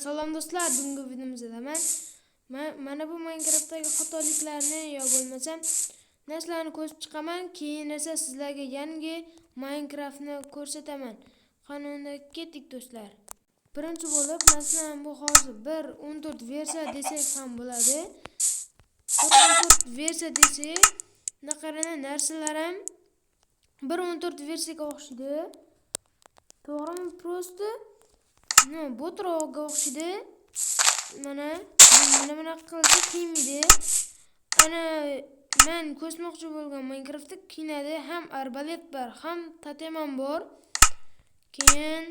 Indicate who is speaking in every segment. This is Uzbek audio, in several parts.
Speaker 1: Salom do'stlar, bugungi videomizda mana bu Minecraftdagi xatoliklarni yo bo'lmasam narsalarni ko'rsatib chiqaman. Keyin esa sizlarga yangi Minecraftni ko'rsataman. Qani unda ketdik do'stlar. Birinchi bo'lib, masalan, bu hozir 1.14 versiya desak ham bo'ladi. 1.14 versiya desak, naqarana narsalar ham 1.14 versiyaga o'xshaydi. To'g'rimi? Prosta botroqqa o'xshaydi. Mana qilsa qiynaydi. Ana men ko'rsatmoqchi bo'lgan Minecraftda qiynadi. Ham arbalet bor, ham totem bor. Keyin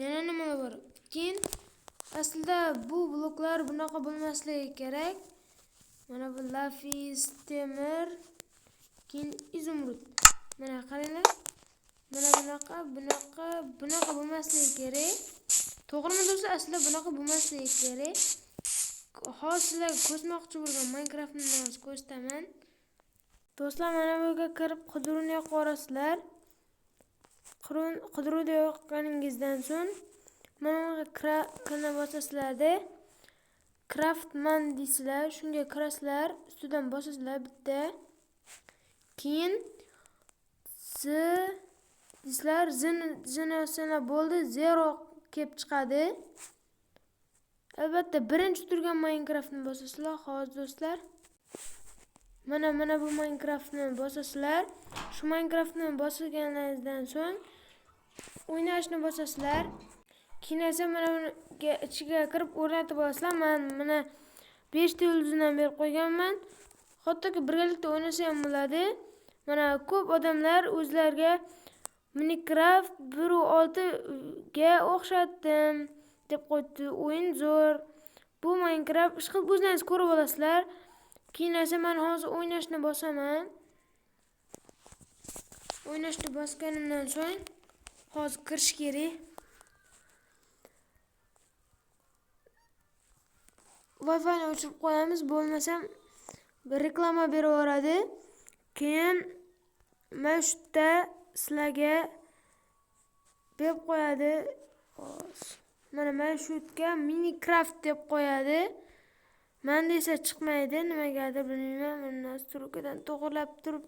Speaker 1: yana nimalar bor? Keyin aslida bu bloklar bunaqa bo'lmasligi kerak. Mana bu lapis, temir, keyin izumrud. Mana qaranglar. Mana bunaqa bo'lmasligi kerak. To'g'rimi do'stlar? Aslida bunaqa bo'lmasligi kerak. Hozir sizlarga ko'rsatmoqchi bo'lgan Minecraftni ko'rsataman. Do'stlar, mana bu yerga kirib qidiruvni qo'rasizlar. Qidiruvda yoqqaningizdan so'ng mana bu kana bosasizlarda Craftman deysizlar, shunga kirasizlar, ustidan bosasizlar bitta. Keyin sizlar zini bo'ldi, 0 kelib chiqadi. Albatta birinchi turgan Minecraftni bosasizlar. Hozir do'stlar, mana bu Minecraftni bosasizlar. Shu Minecraftni bosganingizdan so'ng o'ynashni bosasizlar. Keyin esa mana buni ichiga kirib o'rnatib olasizlar. Men mana 5 ta yulduzdan berib qo'yganman. Hattoki birgalikda o'ynasa ham bo'ladi. Mana ko'p odamlar o'zlariga Minecraft 1.6 ga o'xshatdim deb qo'ydi. O'yin zo'r. Bu Minecraft ishqilib o'zlaringiz ko'rib olasizlar. Keyin esa men hozir o'ynashni bosaman. O'ynashni bosganimdan so'ng hozir kirish kerak. Wi-Fi ni o'chirib qo'yamiz, bo'lmasam reklama berib yuboradi. Keyin mana shu yerda sizlarga berib qo'yadi. Mana shu yerga Minecraft deb qo'yadi. Menda esa chiqmaydi, nimagadir bilmayman. Buni nastroykadan to'g'rilab turib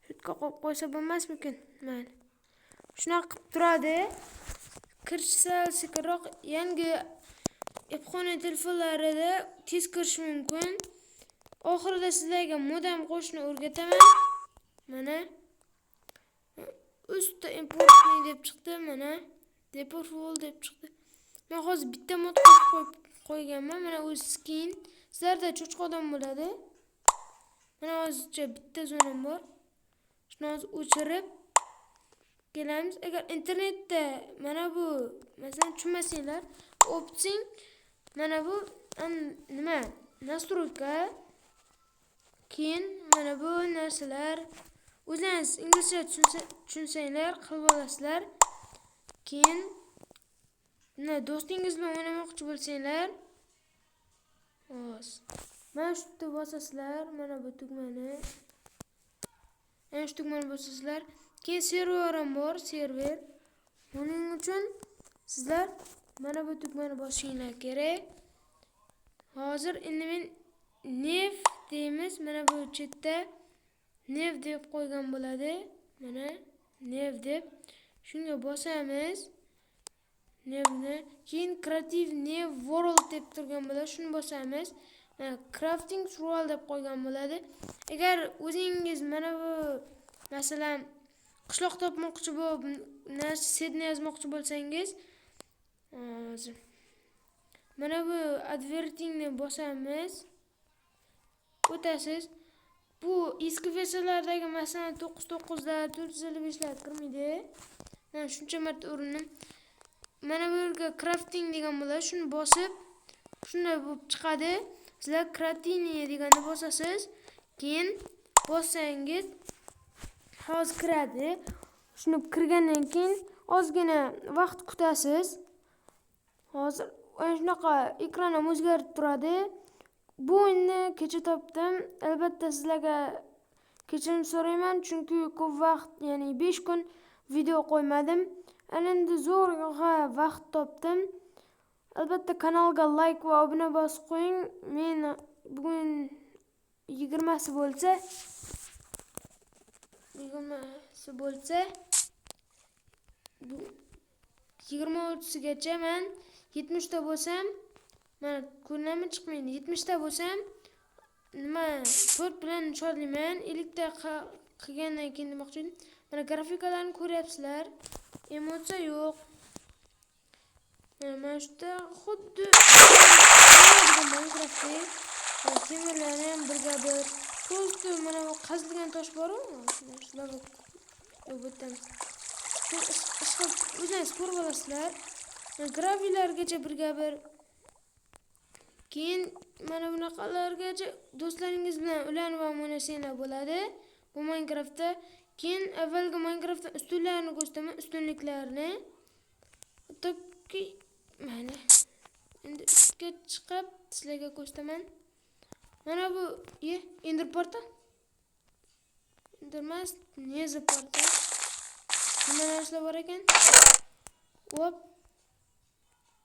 Speaker 1: shu yerga qo'yib qo'ysa bo'lmasmikin? Mayli. Shunaqa qilib turadi. Kirishsa sekinroq. Yangi iPhone telefonlarida tez kirish mumkin. Oxirida sizlarga modem qo'shishni o'rgataman. Mana usta import deb chiqdi, mana deportful deb chiqdi. Men hozir bitta mod qo'yib qo'yganman. Mana o'z skin. Sizlarda cho'chqadan bo'ladi. Mana hozircha bitta zonam bor. Shuni hozir o'chirib kelamiz. Agar internetda mana bu masalan tushunmasanglar, opsing mana bu nima? Nastroyka. Keyin mana bu narsalar o'zingiz inglizcha tushunsanglar qilib olasizlar. Keyin do'stingiz bilan o'ynamoqchi bo'lsanglar, mana shu yerda bosasizlar, mana bu tugmani. Mana shu tugmani bosasizlar. Keyin server ham bor, server. Buning uchun sizlar mana bu tugmani bosishinglar kerak. Hozir endi men nev deymiz. Mana bu chetda nev deb qo'ygan bo'ladi. Mana nev deb. Shunga bosamiz. Nevni. Keyin creative new world deb turgan bo'ladi. Shuni bosamiz. Crafting survival deb qo'ygan bo'ladi. Agar o'zingiz mana bu masalan qishloq topmoqchi bo'lib, setni yozmoqchi bo'lsangiz, mana bu advertingni bosamiz. O'tasiz. Bu eski versiyalardagi masalan 9.9 da 455 lar kirmaydi. Men shuncha marta urindim. Mana bu yerga crafting degan bo'ladi. Shuni bosib, shunday bo'lib chiqadi. Sizlar crafting deganni bosasiz. Keyin bossangiz hozir kiradi. Shuni kirgandan keyin ozgina vaqt kutasiz. Hozir shunaqa ekran ham o'zgarib turadi. Bu o'yinni kecha topdim. Albatta sizlarga kechirim so'rayman, chunki ko'p vaqt, ya'ni 5 kun video qo'ymadim. Endi zo'rg'a vaqt topdim. Albatta kanalga like va obuna bosib qo'ying. Men bugun 20 bo'lsa 23gacha men 70 ta bo'lsam, mana ko'rinami chiqmaydi. 70 ta bo'lsam, nima to'rt bilan nishonlayman. 50 ta qilgandan keyin demoqchi edim. Mana grafikalarni ko'ryapsizlar. Emotsiya yo'q. Mana shunda xuddi Minecraftda temirlarni ham birga bir to'sdi. Mana bu qazilgan tosh bor-ku, shular o'tdan. O'zingiz ko'rib olasizlar. Grafilargacha birga bir. Keyin mana bunaqalargacha do'stlaringiz bilan ulanib ham o'ynasanglar bo'ladi. Bu Minecraftda keyin avvalgi Minecraftda ustunlarni ko'rsataman, ustunliklarni. Hattoki mana endi ustga chiqib sizlarga ko'rsataman. Mana bu Ender portal. Endermas, Nether portal. Nima narsalar bor ekan? Hop.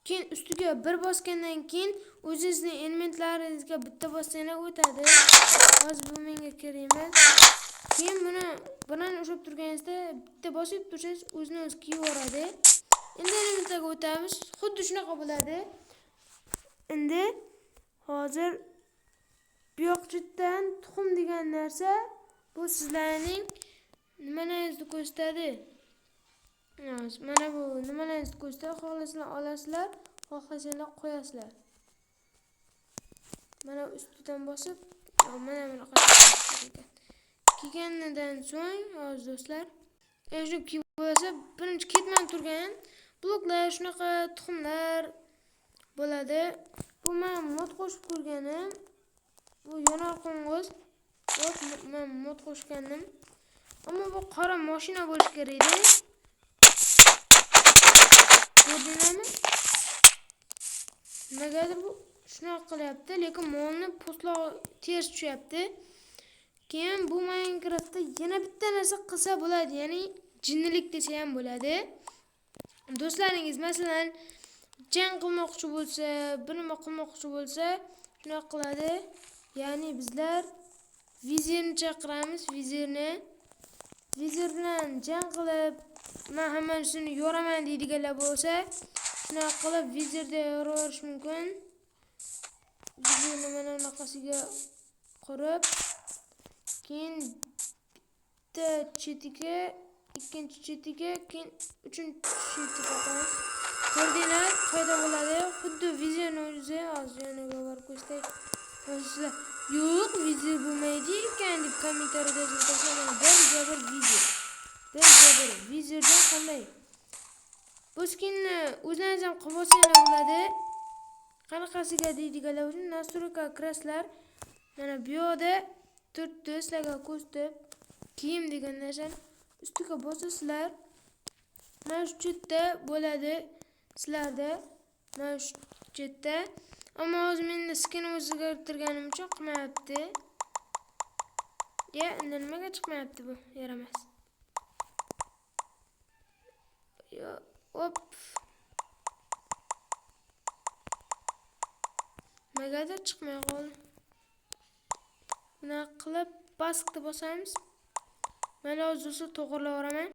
Speaker 1: Keyin ustiga bir bosgandan keyin o'zingizning elementlaringizga bitta bossanglar o'tadi. Hozir bu menga kerak emas. Keyin buni bilan ushab turganingizda bitta bosib tursangiz o'zini o'zi kiyib yuboradi. Endi elementlarga o'tamiz. Xuddi shunaqa bo'ladi. Endi hozir buyoqchitdan tuxum degan narsa bu sizlarning nimalaringizni ko'rsatadi. Mana bu nimalaringizni ko'rsatadi. Xohlasanglar olasizlar, xohlasanglar qo'yasizlar. Mana ustidan bosib, mana bunaqa ekan. Kiyganidan so'ng, hozir do'stlar, shu kiyib bo'lsa, birinchi ketmay turgan bloklar, shunaqa tuxumlar bo'ladi. Bu men mod qo'shib ko'rganim. Bu yonar qo'ng'iz. Men mod qo'shgandim. Ammo bu qora mashina bo'lish kerak edi. Ko'rdinglarmi? Nimagadir bu shunaqa qilyapti, lekin molni po'stloq ters tushyapti. Keyin bu Minecraftda yana bitta narsa qilsa bo'ladi, ya'ni jinnilik desa ham bo'ladi. Do'stlaringiz masalan jang qilmoqchi bo'lsa, bir nima qilmoqchi bo'lsa, shuna qiladi. Ya'ni bizlar vizirni chaqiramiz, vizir bilan jang qilib, men hammasini yoraman deydiganlar bo'lsa, shuna qilib vizirda yoraverish mumkin. Vizirni mana bunaqasiga qurib, keyin bitta chetiga, ikkinchi chetiga, keyin uchinchi chetiga qo'yamiz. Ko'rdinglar, foyda bo'ladi. Xuddi vizirni o'zi hozir yoniga borib ko'rsatay. Sizlar yo'q, vizir bo'lmaydi ekan deb kommentariyada yozinglar. Bir vizirdan qanday? Bu skinni o'zingiz ham qilib olsanglar bo'ladi. Qanaqasiga deydiganlar uchun nastroyka kirasizlar. Mana bu yerda turibdi, sizlarga ko'rsatib, kiyim degan narsani ustiga bosasizlar. Mana shu chetda bo'ladi sizlarda. Mana shu chetda. Ammo hozir menda skinni o'zgartirganim uchun qilmayapti. Endi nimaga chiqmayapti bu? Yaramas. Hop. Nimaga chiqmay qoldi? Buni qilib baskni bosamiz. Mana hozir to'g'rilab yuboraman.